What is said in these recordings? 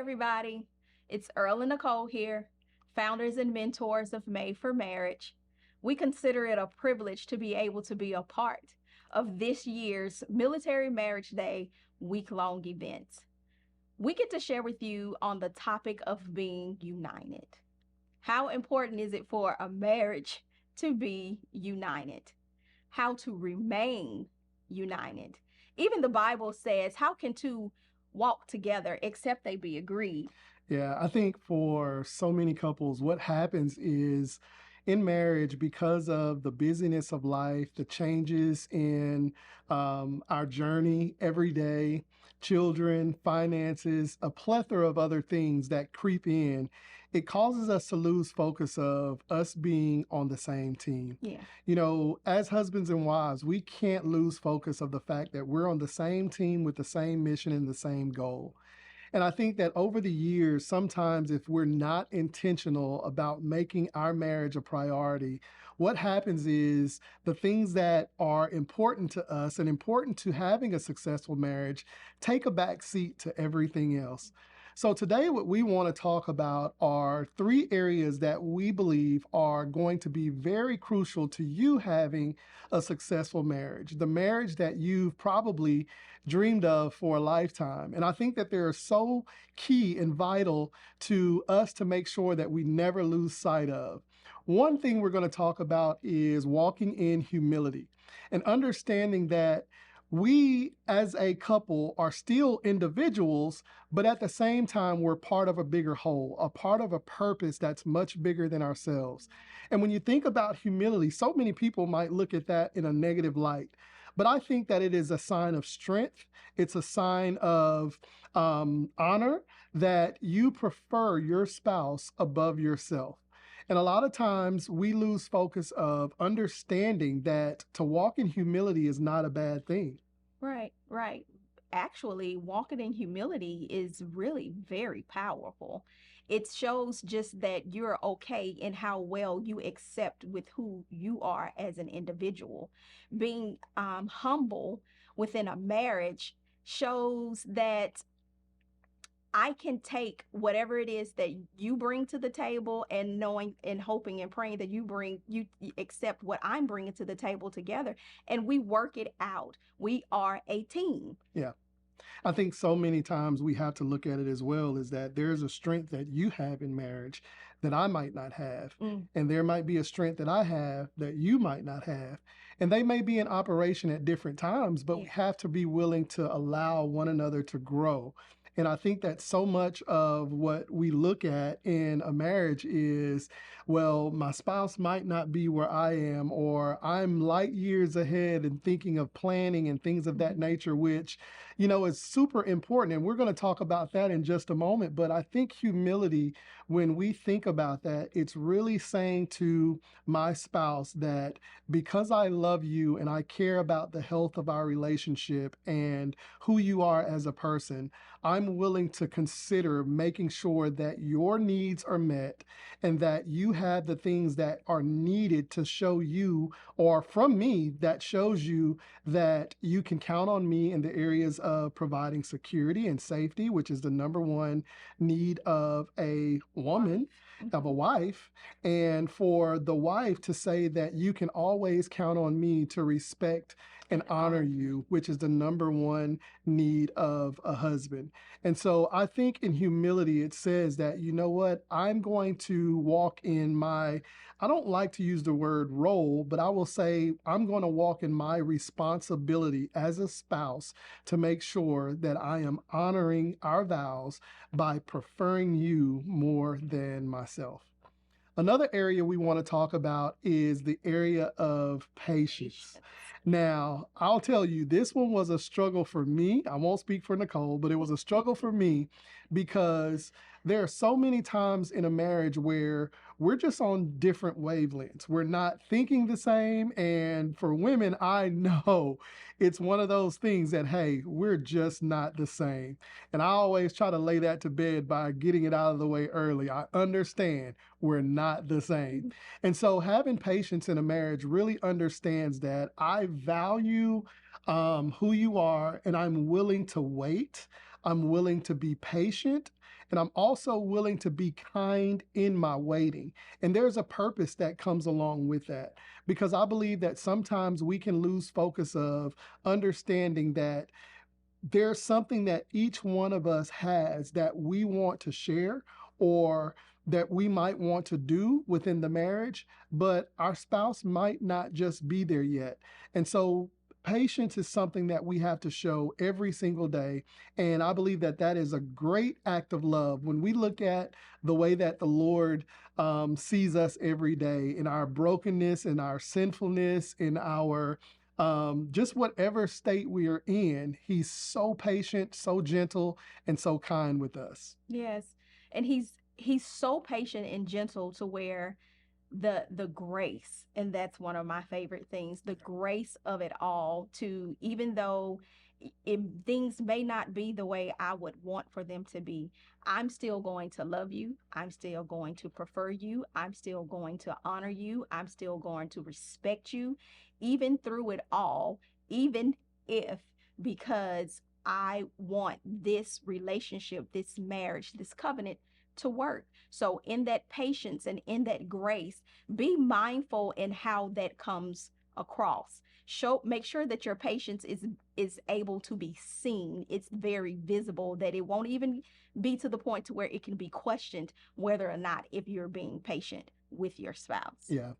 everybody. It's Earl and Nicole here, founders and mentors of Made for Marriage. We consider it a privilege to be able to be a part of this year's Military Marriage Day week-long event. We get to share with you on the topic of being united. How important is it for a marriage to be united? How to remain united? Even the Bible says, how can two walk together except they be agreed? Yeah, I think for so many couples, what happens is in marriage, because of the busyness of life, the changes in our journey every day, children, finances, a plethora of other things that creep in, it causes us to lose focus of us being on the same team. Yeah. As husbands and wives, we can't lose focus of the fact that we're on the same team with the same mission and the same goal. And I think that over the years, sometimes if we're not intentional about making our marriage a priority, what happens is the things that are important to us and important to having a successful marriage take a back seat to everything else. So today, what we want to talk about are three areas that we believe are going to be very crucial to you having a successful marriage, the marriage that you've probably dreamed of for a lifetime. And I think that they're so key and vital to us to make sure that we never lose sight of. One thing we're going to talk about is walking in humility and understanding that we as a couple are still individuals, but at the same time, we're part of a bigger whole, a part of a purpose that's much bigger than ourselves. And when you think about humility, so many people might look at that in a negative light. But I think that it is a sign of strength. It's a sign of honor that you prefer your spouse above yourself. And a lot of times we lose focus of understanding that to walk in humility is not a bad thing. Right, right. Actually, walking in humility is really very powerful. It shows just that you're okay in how well you accept with who you are as an individual. Being humble within a marriage shows that I can take whatever it is that you bring to the table and knowing and hoping and praying that you accept what I'm bringing to the table together and we work it out. We are a team. Yeah. I think so many times we have to look at it as well is that there's a strength that you have in marriage that I might not have. And there might be a strength that I have that you might not have. And they may be in operation at different times, but we have to be willing to allow one another to grow. And I think that so much of what we look at in a marriage is, well, my spouse might not be where I am, or I'm light years ahead and thinking of planning and things of that nature, which, is super important. And we're going to talk about that in just a moment. But I think humility, when we think about that, it's really saying to my spouse that because I love you and I care about the health of our relationship and who you are as a person, I'm willing to consider making sure that your needs are met and that you have the things that are needed to show you, or from me, that shows you that you can count on me in the areas of providing security and safety, which is the number one need of a woman, of a wife, and for the wife to say that you can always count on me to respect and honor you, which is the number one need of a husband. And so I think in humility, it says that, you know what, I'm going to walk in my, I don't like to use the word role, but I will say I'm going to walk in my responsibility as a spouse to make sure that I am honoring our vows by preferring you more than myself. Another area we want to talk about is the area of patience. Now, I'll tell you, this one was a struggle for me. I won't speak for Nicole, but it was a struggle for me because there are so many times in a marriage where we're just on different wavelengths. We're not thinking the same. And for women, I know it's one of those things that, hey, we're just not the same. And I always try to lay that to bed by getting it out of the way early. I understand we're not the same. And so having patience in a marriage really understands that I value who you are and I'm willing to wait. I'm willing to be patient, and I'm also willing to be kind in my waiting. And there's a purpose that comes along with that, because I believe that sometimes we can lose focus of understanding that there's something that each one of us has that we want to share, or that we might want to do within the marriage, but our spouse might not just be there yet. And so patience is something that we have to show every single day. And I believe that that is a great act of love. When we look at the way that the Lord sees us every day, in our brokenness, in our sinfulness, in our just whatever state we are in, he's so patient, so gentle, and so kind with us. Yes. And he's so patient and gentle to where the grace, and that's one of my favorite things, the grace of it all, to even though things may not be the way I would want for them to be, I'm still going to love you, I'm still going to prefer you, I'm still going to honor you, I'm still going to respect you even through it all, even if, because I want this relationship, this marriage, this covenant to work. So in that patience and in that grace, be mindful in how that comes across. Make sure that your patience is able to be seen. It's very visible, that it won't even be to the point to where it can be questioned whether or not if you're being patient with your spouse. Yeah.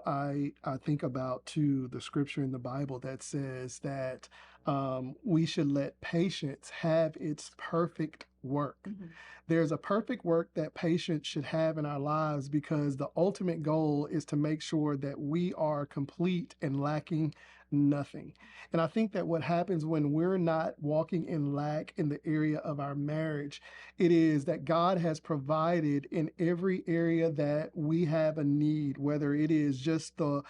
I think about too the scripture in the Bible that says that we should let patience have its perfect work. Mhm. There's a perfect work that patience should have in our lives, because the ultimate goal is to make sure that we are complete and lacking nothing. And I think that what happens when we're not walking in lack in the area of our marriage, it is that God has provided in every area that we have a need, whether it is just the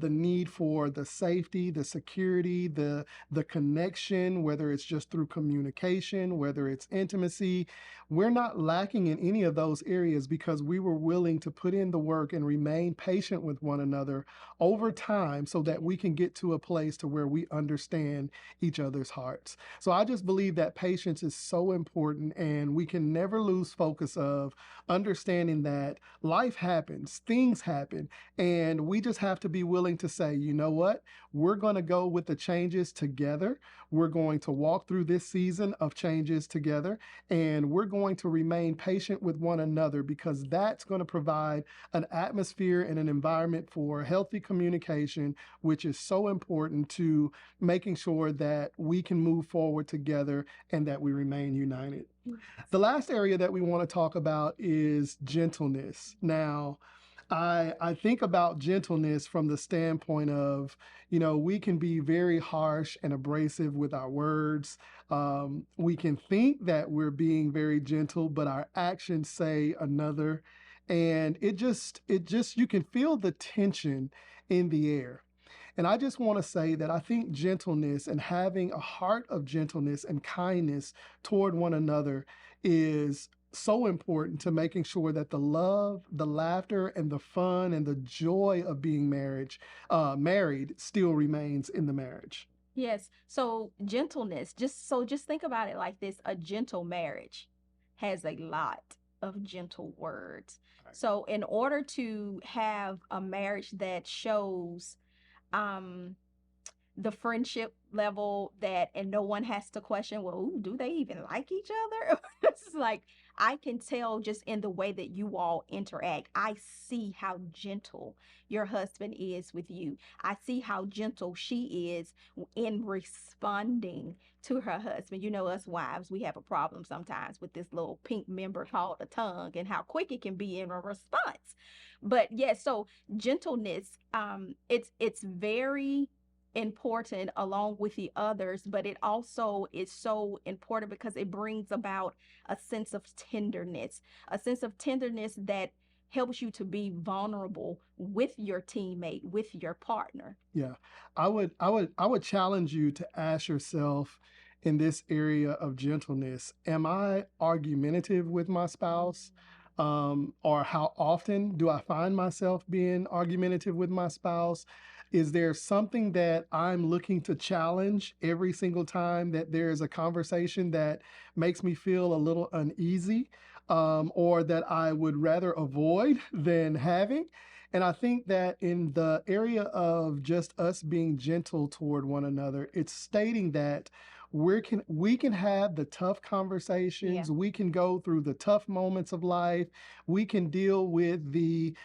need for the safety, the security, the connection, whether it's just through communication, whether it's intimacy. We're not lacking in any of those areas because we were willing to put in the work and remain patient with one another over time, so that we can get to a place to where we understand each other's hearts. So I just believe that patience is so important, and we can never lose focus of understanding that life happens, things happen, and we just have to be willing to say, you know what? We're going to go with the changes together. We're going to walk through this season of changes together, and we're going to remain patient with one another, because that's going to provide an atmosphere and an environment for healthy communication, which is so important to making sure that we can move forward together and that we remain united. Yes. The last area that we want to talk about is gentleness. Now, I think about gentleness from the standpoint of, we can be very harsh and abrasive with our words. We can think that we're being very gentle, but our actions say another. And you can feel the tension in the air. And I just want to say that I think gentleness and having a heart of gentleness and kindness toward one another is so important to making sure that the love, the laughter, and the fun and the joy of being married still remains in the marriage. Yes. So gentleness, just think about it like this. A gentle marriage has a lot of gentle words. Right. So in order to have a marriage that shows um the friendship level, that and no one has to question, well, ooh, do they even like each other? It's like I can tell just in the way that you all interact. I see how gentle your husband is with you. I see how gentle she is in responding to her husband. You know, us wives, we have a problem sometimes with this little pink member called a tongue, and how quick it can be in a response. But yes, so gentleness, it's very important along with the others, but it also is so important because it brings about a sense of tenderness that helps you to be vulnerable with your teammate, with your partner. Yeah. I would challenge you to ask yourself in this area of gentleness, am I argumentative with my spouse? Or how often do I find myself being argumentative with my spouse? Is there something that I'm looking to challenge every single time that there's a conversation that makes me feel a little uneasy, or that I would rather avoid than having? And I think that in the area of just us being gentle toward one another, it's stating that we can have the tough Yeah. conversations, we can go through the tough moments of life, we can deal with the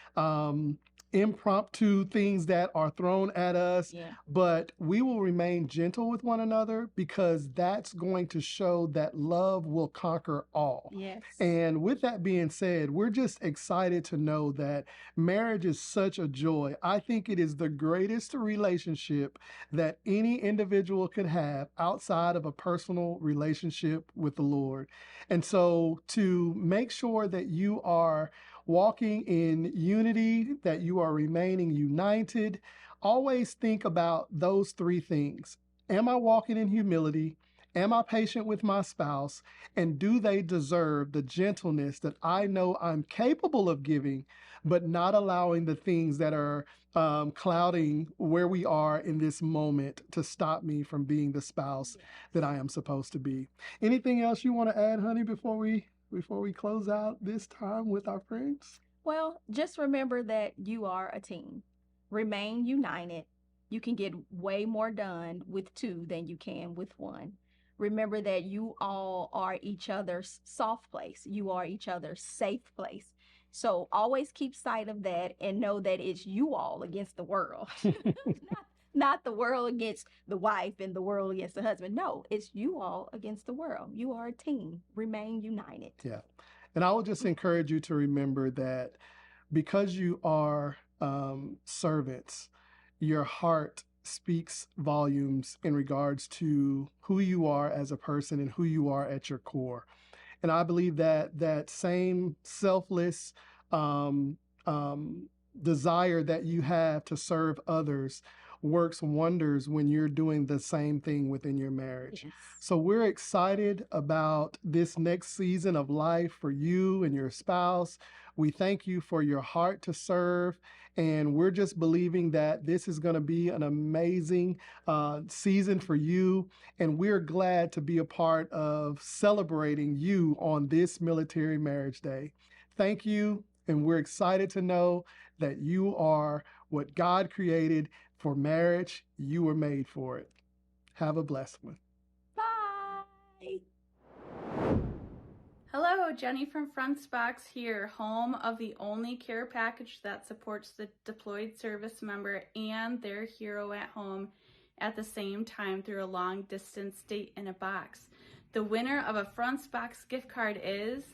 impromptu things that are thrown at us, Yeah. but we will remain gentle with one another because that's going to show that love will conquer all. Yes. And with that being said, we're just excited to know that marriage is such a joy. I think it is the greatest relationship that any individual could have outside of a personal relationship with the Lord. And so to make sure that you are walking in unity, that you are remaining united, always think about those three things. Am I walking in humility? Am I patient with my spouse? And do they deserve the gentleness that I know I'm capable of giving, but not allowing the things that are clouding where we are in this moment to stop me from being the spouse that I am supposed to be? Anything else you want to add, honey, before we close out this time with our friends? Well, just remember that you are a team. Remain united. You can get way more done with two than you can with one. Remember that you all are each other's soft place. You are each other's safe place. So always keep sight of that and know that it's you all against the world. Not the world against the wife and the world against the husband. No, it's you all against the world. You are a team. Remain united. Yeah. And I would just encourage you to remember that because you are servants, your heart speaks volumes in regards to who you are as a person and who you are at your core. And I believe that that same selfless um, um, desire that you have to serve others works wonders when you're doing the same thing within your marriage. Yes. So we're excited about this next season of life for you and your spouse. We thank you for your heart to serve. And we're just believing that this is going to be an amazing season for you. And we're glad to be a part of celebrating you on this Military Marriage Day. Thank you. And we're excited to know that you are what God created for marriage. You were made for it. Have a blessed one. Bye. Hello, Jenny from Frontsbox here, home of the only care package that supports the deployed service member and their hero at home at the same time through a long distance date in a box. The winner of a Frontsbox gift card is